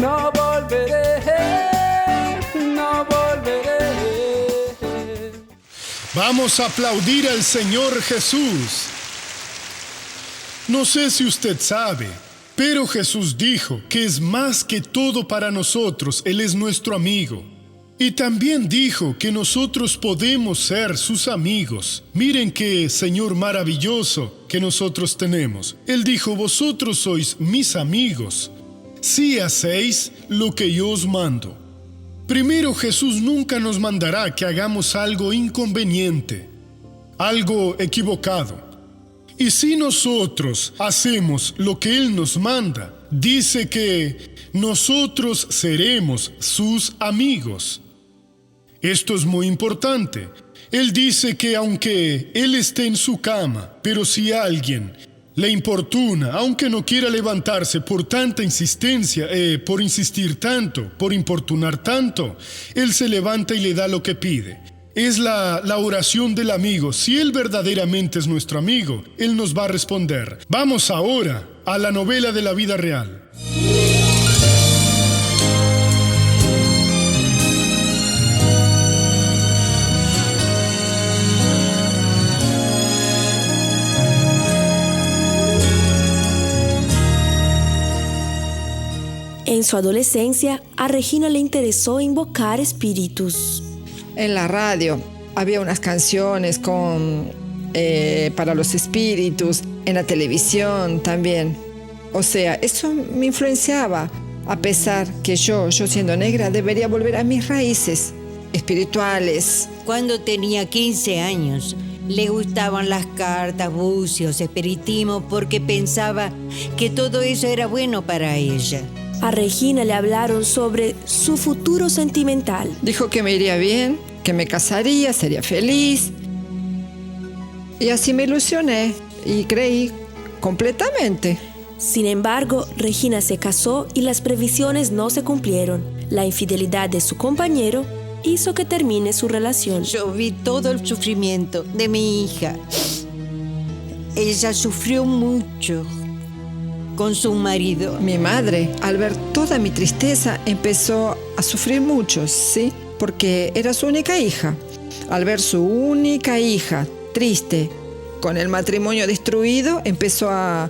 no volveré, no volveré. Vamos a aplaudir al Señor Jesús. No sé si usted sabe, pero Jesús dijo que es más que todo para nosotros. Él es nuestro amigo. Y también dijo que nosotros podemos ser sus amigos. Miren qué Señor maravilloso que nosotros tenemos. Él dijo, vosotros sois mis amigos si hacéis lo que yo os mando. Primero, Jesús nunca nos mandará que hagamos algo inconveniente, algo equivocado. Y si nosotros hacemos lo que Él nos manda, dice que nosotros seremos sus amigos. Esto es muy importante. Él dice que aunque Él esté en su cama, pero si alguien le importuna, aunque no quiera levantarse por tanta insistencia, por insistir tanto, por importunar tanto, Él se levanta y le da lo que pide. Es la oración del amigo. Si Él verdaderamente es nuestro amigo, Él nos va a responder. Vamos ahora a la novela de la vida real. En su adolescencia, a Regina le interesó invocar espíritus. En la radio había unas canciones para los espíritus, en la televisión también. O sea, eso me influenciaba, a pesar que yo siendo negra, debería volver a mis raíces espirituales. Cuando tenía 15 años, le gustaban las cartas, bucios, espiritismo, porque pensaba que todo eso era bueno para ella. A Regina le hablaron sobre su futuro sentimental. Dijo que me iría bien, que me casaría, sería feliz. Y así me ilusioné y creí completamente. Sin embargo, Regina se casó y las previsiones no se cumplieron. La infidelidad de su compañero hizo que termine su relación. Yo vi todo el sufrimiento de mi hija. Ella sufrió mucho con su marido. Mi madre, al ver toda mi tristeza, empezó a sufrir mucho, ¿sí? Porque era su única hija. Al ver su única hija triste, con el matrimonio destruido, empezó a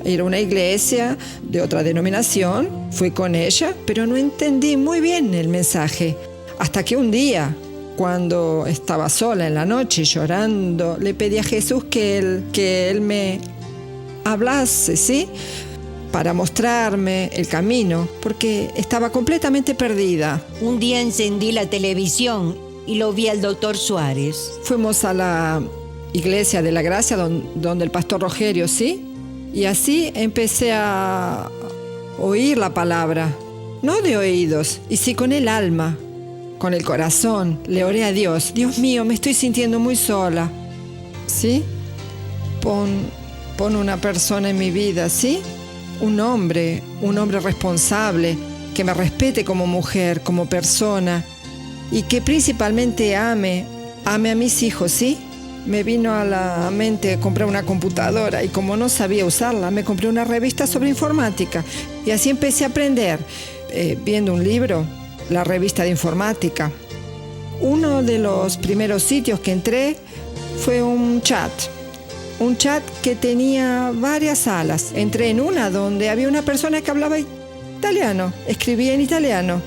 ir a una iglesia de otra denominación. Fui con ella, pero no entendí muy bien el mensaje. Hasta que un día, cuando estaba sola en la noche llorando, le pedí a Jesús que él me hablase, ¿sí? Para mostrarme el camino, porque estaba completamente perdida. Un día encendí la televisión y lo vi al doctor Suárez. Fuimos a la iglesia de la Gracia, donde el pastor Rogerio, ¿sí? Y así empecé a oír la palabra, no de oídos, y sí con el alma, con el corazón. Le oré a Dios. Dios mío, me estoy sintiendo muy sola, ¿sí? Pon una persona en mi vida, ¿sí? Un hombre responsable, que me respete como mujer, como persona, y que principalmente ame a mis hijos, ¿sí? Me vino a la mente comprar una computadora y como no sabía usarla, me compré una revista sobre informática y así empecé a aprender, viendo un libro, la revista de informática. Uno de los primeros sitios que entré fue un chat que tenía varias salas. Entré en una donde había una persona que hablaba italiano, escribía en italiano.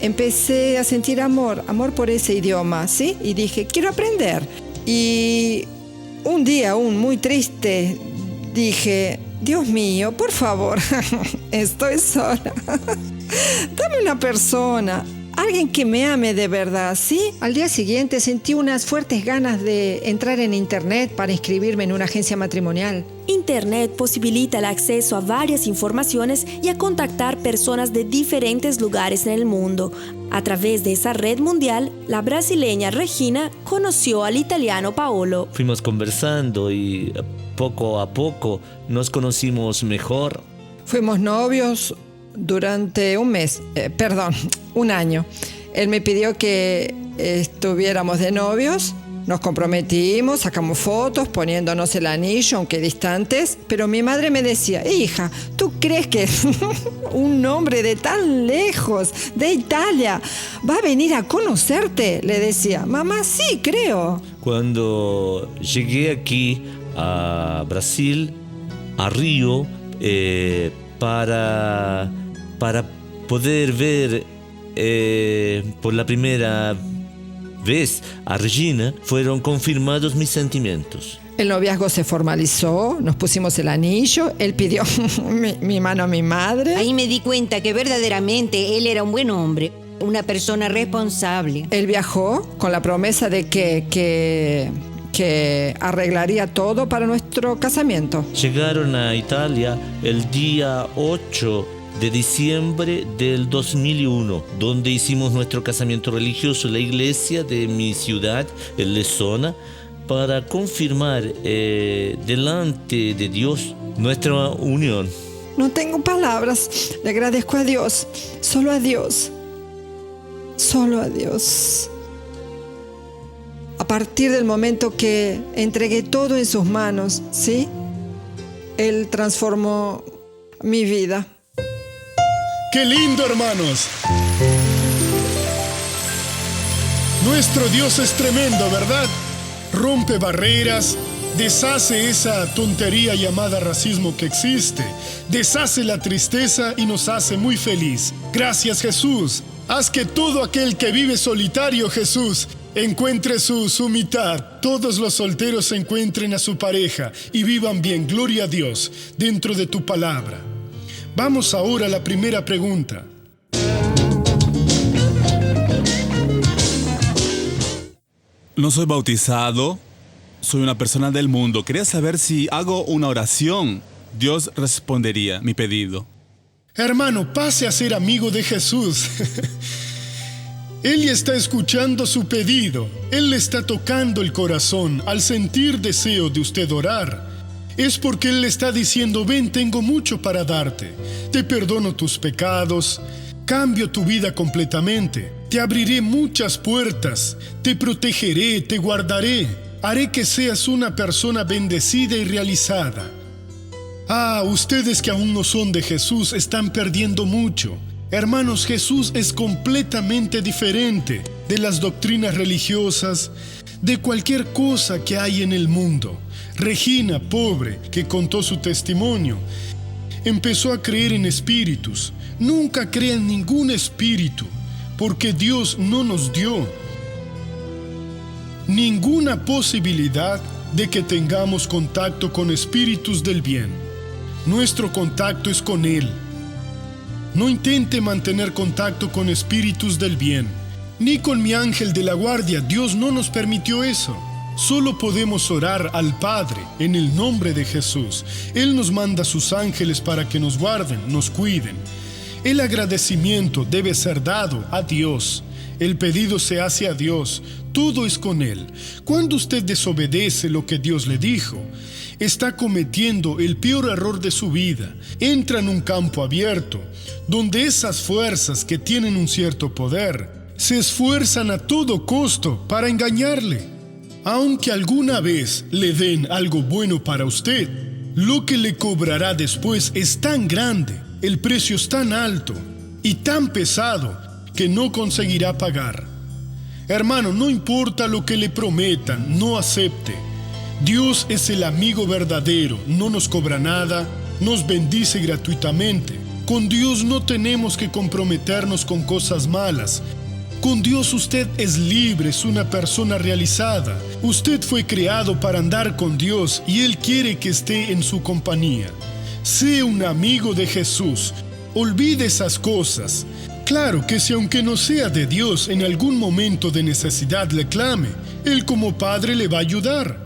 Empecé a sentir amor por ese idioma, ¿sí? Y dije, quiero aprender. Y un día, aún muy triste, dije, Dios mío, por favor, estoy sola. Dame una persona, alguien que me ame de verdad, ¿sí? Al día siguiente sentí unas fuertes ganas de entrar en Internet para inscribirme en una agencia matrimonial. Internet posibilita el acceso a varias informaciones y a contactar personas de diferentes lugares en el mundo. A través de esa red mundial, la brasileña Regina conoció al italiano Paolo. Fuimos conversando y poco a poco nos conocimos mejor. Fuimos novios durante un año. Él me pidió que estuviéramos de novios Nos comprometimos, sacamos fotos, poniéndonos el anillo, aunque distantes, pero mi madre me decía, hija, ¿tú crees que un hombre de tan lejos, de Italia, va a venir a conocerte? Le decía, mamá, sí, creo. Cuando llegué aquí a Brasil, a Río, para poder ver por la primera vez a Regina, fueron confirmados mis sentimientos. El noviazgo se formalizó, nos pusimos el anillo, él pidió mi mano a mi madre. Ahí me di cuenta que verdaderamente él era un buen hombre, una persona responsable. Él viajó con la promesa de que arreglaría todo para nuestro casamiento. Llegaron a Italia el día 8 de diciembre del 2001, donde hicimos nuestro casamiento religioso en la iglesia de mi ciudad, en Lesona, para confirmar delante de Dios nuestra unión. No tengo palabras, le agradezco a Dios, solo a Dios, solo a Dios. A partir del momento que entregué todo en sus manos, ¿sí? Él transformó mi vida. ¡Qué lindo, hermanos! Nuestro Dios es tremendo, ¿verdad? Rompe barreras, deshace esa tontería llamada racismo que existe, deshace la tristeza y nos hace muy feliz. Gracias, Jesús. Haz que todo aquel que vive solitario, Jesús, encuentre su mitad. Todos los solteros encuentren a su pareja y vivan bien, gloria a Dios, dentro de tu palabra. Vamos ahora a la primera pregunta. No soy bautizado, soy una persona del mundo. Quería saber si hago una oración, Dios respondería mi pedido. Hermano, pase a ser amigo de Jesús. Él ya está escuchando su pedido. Él le está tocando el corazón al sentir deseo de usted orar. Es porque Él le está diciendo, ven, tengo mucho para darte. Te perdono tus pecados, cambio tu vida completamente. Te abriré muchas puertas, te protegeré, te guardaré. Haré que seas una persona bendecida y realizada. Ustedes que aún no son de Jesús están perdiendo mucho. Hermanos, Jesús es completamente diferente de las doctrinas religiosas, de cualquier cosa que hay en el mundo. Regina, pobre, que contó su testimonio, empezó a creer en espíritus. Nunca crea en ningún espíritu, porque Dios no nos dio ninguna posibilidad de que tengamos contacto con espíritus del bien. Nuestro contacto es con Él. No intente mantener contacto con espíritus del bien, ni con mi ángel de la guardia. Dios no nos permitió eso. Solo podemos orar al Padre en el nombre de Jesús. Él nos manda a sus ángeles para que nos guarden, nos cuiden. El agradecimiento debe ser dado a Dios. El pedido se hace a Dios. Todo es con Él. Cuando usted desobedece lo que Dios le dijo, está cometiendo el peor error de su vida. Entra en un campo abierto, donde esas fuerzas que tienen un cierto poder se esfuerzan a todo costo para engañarle. Aunque alguna vez le den algo bueno para usted, lo que le cobrará después es tan grande, el precio es tan alto y tan pesado que no conseguirá pagar. Hermano, no importa lo que le prometan, no acepte. Dios es el amigo verdadero, no nos cobra nada, nos bendice gratuitamente. Con Dios no tenemos que comprometernos con cosas malas. Con Dios usted es libre, es una persona realizada. Usted fue creado para andar con Dios y Él quiere que esté en su compañía. Sea un amigo de Jesús. Olvide esas cosas. Claro que si aunque no sea de Dios, en algún momento de necesidad le clame, Él como Padre le va a ayudar.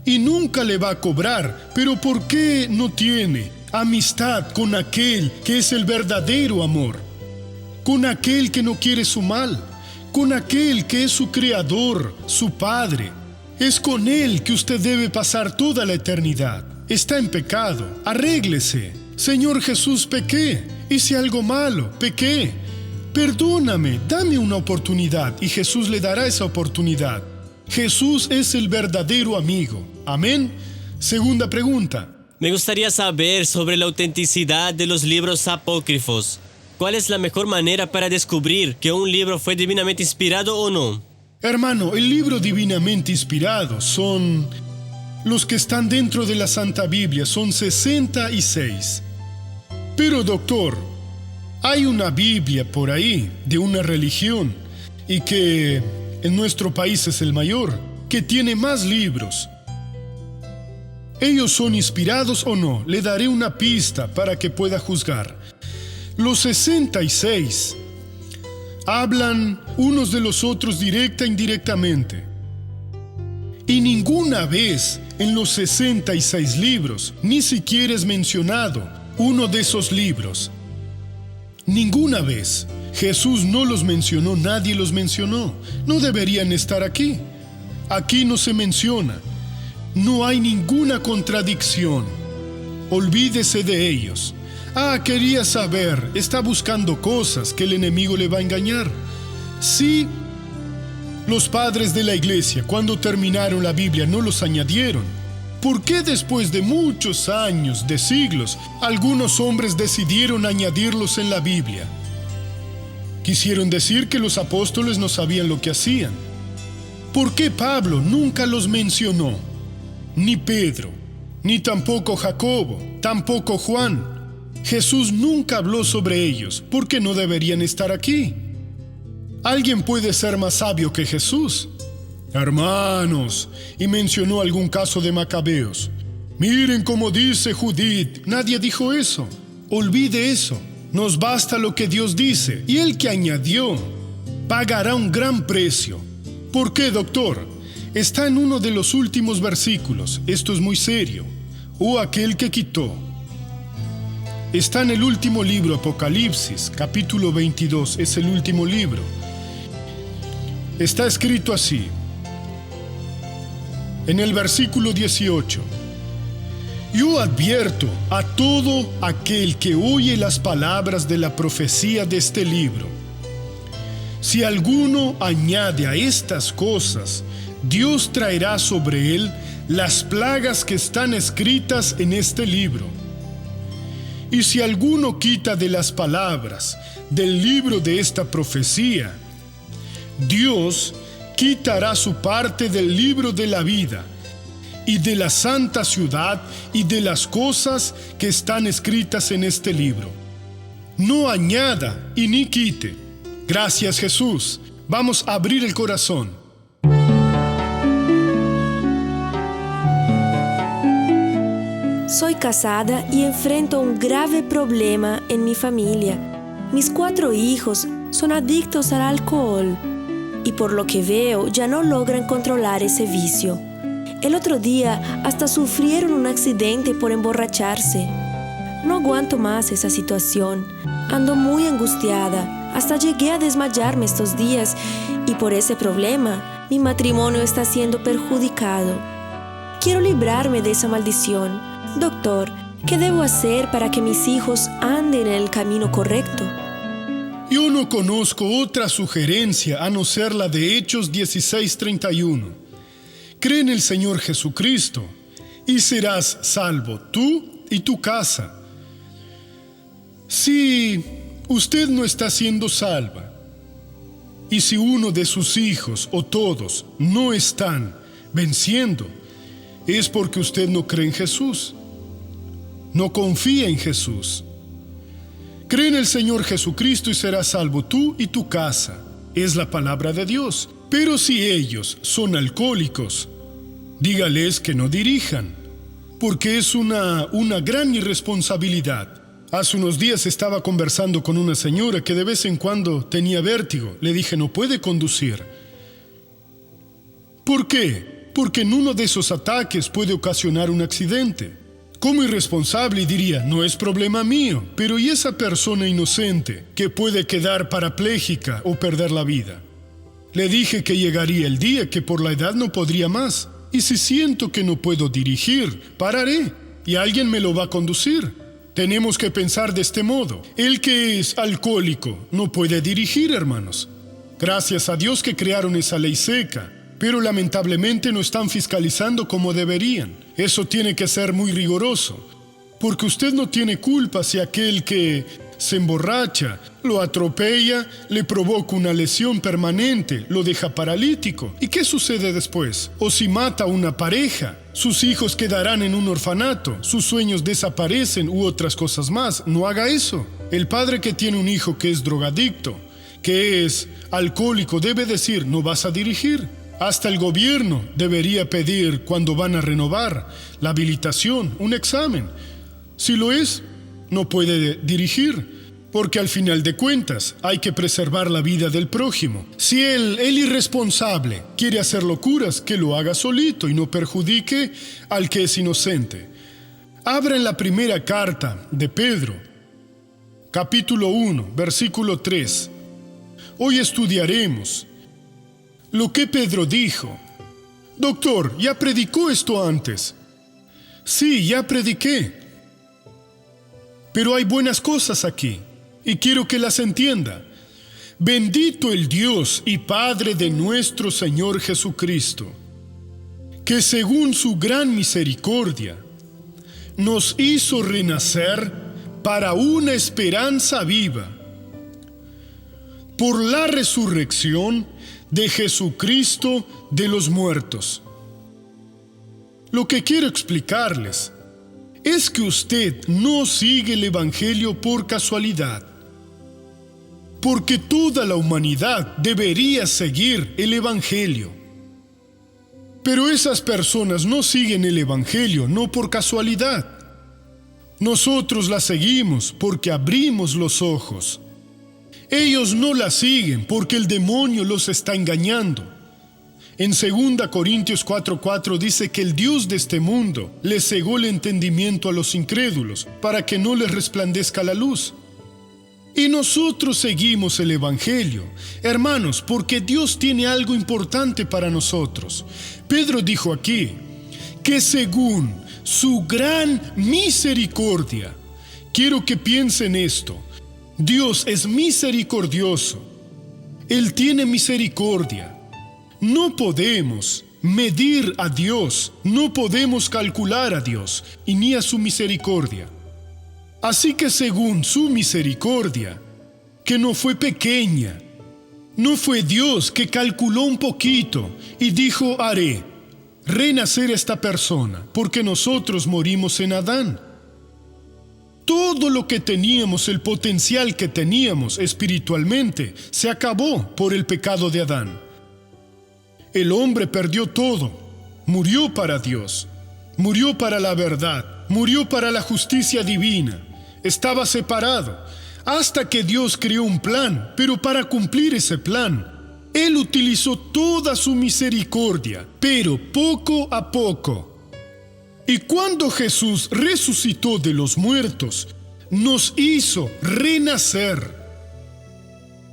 Y nunca le va a cobrar. Pero ¿por qué no tiene amistad con aquel que es el verdadero amor? Con aquel que no quiere su mal, con aquel que es su creador, su Padre. Es con Él que usted debe pasar toda la eternidad. Está en pecado, arréglese. Señor Jesús, pequé, hice algo malo, pequé. Perdóname, dame una oportunidad y Jesús le dará esa oportunidad. Jesús es el verdadero amigo. Amén. Segunda pregunta. Me gustaría saber sobre la autenticidad de los libros apócrifos. ¿Cuál es la mejor manera para descubrir que un libro fue divinamente inspirado o no? Hermano, el libro divinamente inspirado son los que están dentro de la Santa Biblia, son 66. Pero doctor, hay una Biblia por ahí de una religión y que en nuestro país es el mayor, que tiene más libros. ¿Ellos son inspirados o no? Le daré una pista para que pueda juzgar. Los 66 hablan unos de los otros directa e indirectamente. Y ninguna vez en los 66 libros ni siquiera es mencionado uno de esos libros. Ninguna vez. Jesús no los mencionó, nadie los mencionó. No deberían estar aquí. Aquí no se menciona. No hay ninguna contradicción. Olvídese de ellos. Quería saber, está buscando cosas que el enemigo le va a engañar. Sí, los padres de la iglesia, cuando terminaron la Biblia, no los añadieron. ¿Por qué después de muchos años, de siglos, algunos hombres decidieron añadirlos en la Biblia? Quisieron decir que los apóstoles no sabían lo que hacían. ¿Por qué Pablo nunca los mencionó? Ni Pedro, ni tampoco Jacobo, tampoco Juan. Jesús nunca habló sobre ellos, porque no deberían estar aquí. ¿Alguien puede ser más sabio que Jesús? Hermanos, y mencionó algún caso de Macabeos. Miren cómo dice Judith, nadie dijo eso. Olvide eso, nos basta lo que Dios dice, y el que añadió pagará un gran precio. ¿Por qué, doctor? Está en uno de los últimos versículos, esto es muy serio. O aquel que quitó. Está en el último libro, Apocalipsis, capítulo 22, es el último libro. Está escrito así, en el versículo 18. Yo advierto a todo aquel que oye las palabras de la profecía de este libro. Si alguno añade a estas cosas, Dios traerá sobre él las plagas que están escritas en este libro. Y si alguno quita de las palabras del libro de esta profecía, Dios quitará su parte del libro de la vida y de la santa ciudad y de las cosas que están escritas en este libro. No añada y ni quite. Gracias, Jesús. Vamos a abrir el corazón. Soy casada y enfrento un grave problema en mi familia. Mis 4 hijos son adictos al alcohol y por lo que veo ya no logran controlar ese vicio. El otro día hasta sufrieron un accidente por emborracharse. No aguanto más esa situación. Ando muy angustiada. Hasta llegué a desmayarme estos días y por ese problema mi matrimonio está siendo perjudicado. Quiero librarme de esa maldición. Doctor, ¿qué debo hacer para que mis hijos anden en el camino correcto? Yo no conozco otra sugerencia a no ser la de Hechos 16:31. Cree en el Señor Jesucristo y serás salvo tú y tu casa. Si usted no está siendo salva y si uno de sus hijos o todos no están venciendo, es porque usted no cree en Jesús. No confía en Jesús. Cree en el Señor Jesucristo y serás salvo tú y tu casa. Es la palabra de Dios. Pero si ellos son alcohólicos, dígales que no dirijan, porque es una gran irresponsabilidad. Hace unos días estaba conversando con una señora que de vez en cuando tenía vértigo. Le dije, no puede conducir. ¿Por qué? Porque en uno de esos ataques puede ocasionar un accidente. Como irresponsable diría, no es problema mío, pero ¿y esa persona inocente que puede quedar parapléjica o perder la vida? Le dije que llegaría el día que por la edad no podría más, y si siento que no puedo dirigir, pararé, y alguien me lo va a conducir. Tenemos que pensar de este modo. El que es alcohólico no puede dirigir, hermanos. Gracias a Dios que crearon esa ley seca. pero lamentablemente no están fiscalizando como deberían. Eso tiene que ser muy riguroso, porque usted no tiene culpa si aquel que se emborracha, lo atropella, le provoca una lesión permanente, lo deja paralítico. ¿Y qué sucede después? O si mata a una pareja, sus hijos quedarán en un orfanato, sus sueños desaparecen u otras cosas más. No haga eso. El padre que tiene un hijo que es drogadicto, que es alcohólico, debe decir: no vas a dirigir. Hasta el gobierno debería pedir, cuando van a renovar la habilitación, un examen. Si lo es, no puede dirigir, porque al final de cuentas hay que preservar la vida del prójimo. Si el irresponsable quiere hacer locuras, que lo haga solito y no perjudique al que es inocente. Abra en la primera carta de Pedro, capítulo 1, versículo 3. Hoy estudiaremos lo que Pedro dijo. Doctor, ¿ya predicó esto antes? Sí, ya prediqué. Pero hay buenas cosas aquí, y quiero que las entienda. Bendito el Dios y Padre de nuestro Señor Jesucristo, que según su gran misericordia nos hizo renacer para una esperanza viva, por la resurrección de Jesucristo de los muertos. Lo que quiero explicarles es que usted no sigue el Evangelio por casualidad, porque toda la humanidad debería seguir el Evangelio. Pero esas personas no siguen el Evangelio, no por casualidad. Nosotros la seguimos porque abrimos los ojos. Ellos no la siguen porque el demonio los está engañando. En 2 Corintios 4:4 dice que el Dios de este mundo les cegó el entendimiento a los incrédulos para que no les resplandezca la luz. Y nosotros seguimos el Evangelio, hermanos, porque Dios tiene algo importante para nosotros. Pedro dijo aquí que según su gran misericordia, quiero que piensen esto, Dios es misericordioso. Él tiene misericordia. No podemos medir a Dios, no podemos calcular a Dios y ni a su misericordia. Así que según su misericordia, que no fue pequeña, no fue Dios que calculó un poquito y dijo: haré renacer a esta persona, porque nosotros morimos en Adán. Todo lo que teníamos, el potencial que teníamos espiritualmente, se acabó por el pecado de Adán. El hombre perdió todo, murió para Dios, murió para la verdad, murió para la justicia divina, estaba separado, hasta que Dios creó un plan, pero para cumplir ese plan, Él utilizó toda su misericordia, pero poco a poco. Y cuando Jesús resucitó de los muertos, nos hizo renacer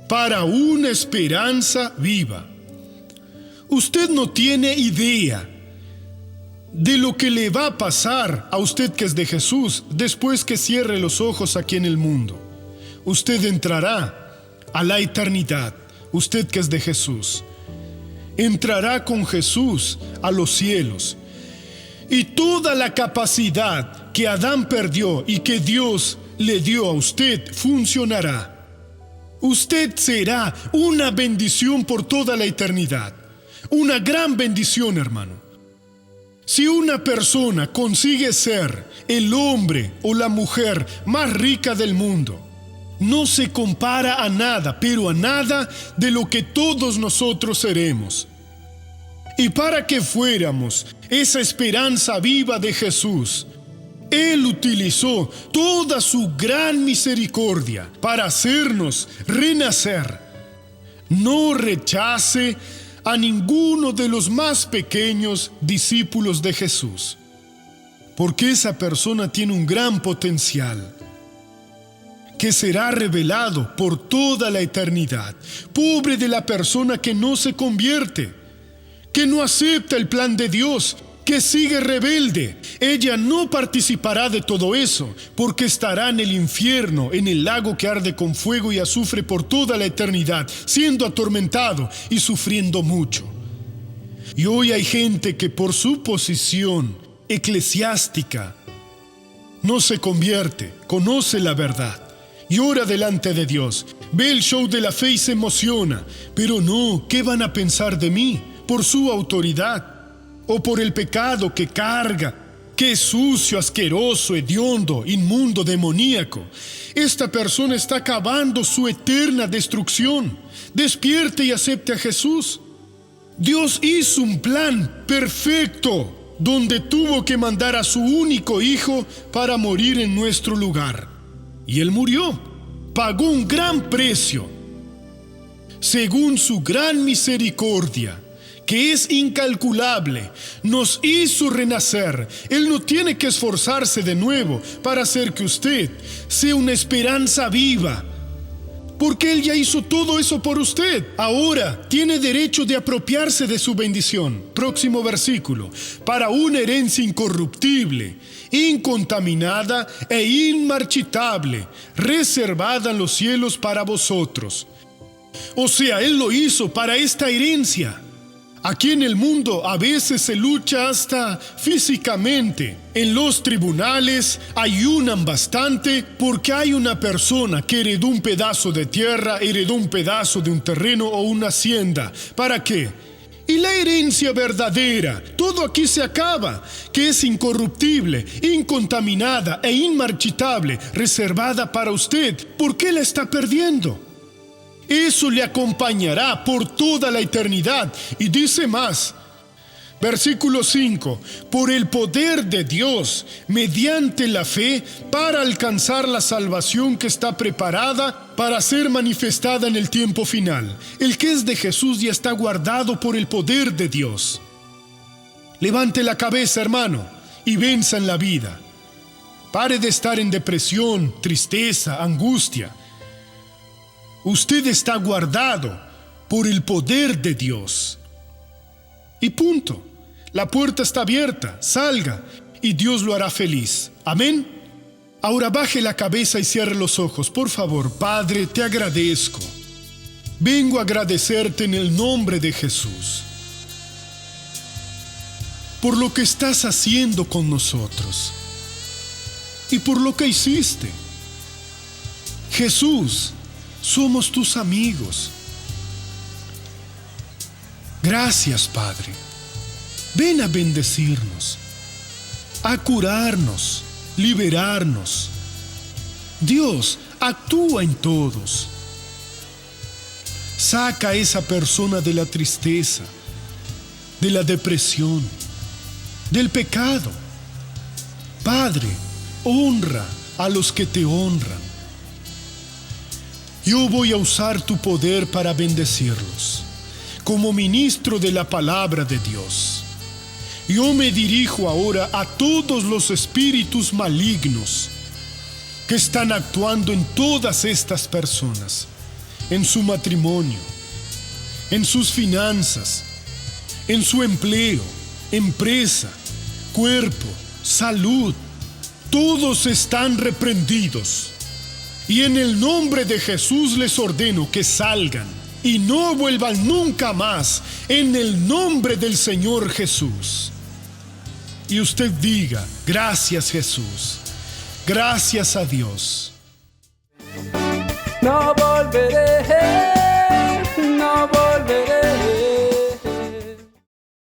para una esperanza viva. Usted no tiene idea de lo que le va a pasar a usted que es de Jesús después que cierre los ojos aquí en el mundo. Usted entrará a la eternidad, usted que es de Jesús. Entrará con Jesús a los cielos. Y toda la capacidad que Adán perdió y que Dios le dio a usted funcionará. Usted será una bendición por toda la eternidad. Una gran bendición, hermano. Si una persona consigue ser el hombre o la mujer más rica del mundo, no se compara a nada, pero a nada de lo que todos nosotros seremos. Y para que fuéramos esa esperanza viva de Jesús, Él utilizó toda su gran misericordia para hacernos renacer. No rechace a ninguno de los más pequeños discípulos de Jesús, porque esa persona tiene un gran potencial que será revelado por toda la eternidad. Pobre de la persona que no se convierte, que no acepta el plan de Dios, que sigue rebelde. Ella no participará de todo eso, porque estará en el infierno, en el lago que arde con fuego y azufre por toda la eternidad, siendo atormentado y sufriendo mucho. Y hoy hay gente que por su posición eclesiástica no se convierte, conoce la verdad y ora delante de Dios. Ve el show de la fe y se emociona. Pero no, ¿qué van a pensar de mí? Por su autoridad o por el pecado que carga, que es sucio, asqueroso, hediondo, inmundo, demoníaco. Esta persona está acabando su eterna destrucción. Despierte y acepte a Jesús. Dios hizo un plan perfecto donde tuvo que mandar a su único hijo para morir en nuestro lugar. Y Él murió, pagó un gran precio. Según su gran misericordia, que es incalculable, nos hizo renacer. Él no tiene que esforzarse de nuevo para hacer que usted sea una esperanza viva, porque Él ya hizo todo eso por usted. Ahora tiene derecho de apropiarse de su bendición. Próximo versículo. Para una herencia incorruptible, incontaminada e inmarchitable, reservada en los cielos para vosotros. O sea, Él lo hizo para esta herencia. Aquí en el mundo a veces se lucha hasta físicamente. En los tribunales ayunan bastante porque hay una persona que heredó un pedazo de tierra, heredó un pedazo de un terreno o una hacienda. ¿Para qué? Y la herencia verdadera, todo aquí se acaba, que es incorruptible, incontaminada e inmarchitable, reservada para usted. ¿Por qué la está perdiendo? Eso le acompañará por toda la eternidad. Y dice más, versículo 5, por el poder de Dios, mediante la fe, para alcanzar la salvación que está preparada para ser manifestada en el tiempo final. El que es de Jesús ya está guardado por el poder de Dios. Levante la cabeza, hermano, y venza en la vida. Pare de estar en depresión, tristeza, angustia. Usted está guardado por el poder de Dios. Y punto. La puerta está abierta. Salga y Dios lo hará feliz. Amén. Ahora baje la cabeza y cierre los ojos. Por favor, Padre, te agradezco. Vengo a agradecerte en el nombre de Jesús por lo que estás haciendo con nosotros y por lo que hiciste. Jesús, somos tus amigos. Gracias, Padre. Ven a bendecirnos, a curarnos, liberarnos. Dios, actúa en todos. Saca a esa persona de la tristeza, de la depresión, del pecado. Padre, honra a los que te honran. Yo voy a usar tu poder para bendecirlos. Como ministro de la palabra de Dios, yo me dirijo ahora a todos los espíritus malignos que están actuando en todas estas personas, en su matrimonio, en sus finanzas, en su empleo, empresa, cuerpo, salud. Todos están reprendidos. Y en el nombre de Jesús les ordeno que salgan y no vuelvan nunca más, en el nombre del Señor Jesús. Y usted diga, gracias Jesús, gracias a Dios. No volveré.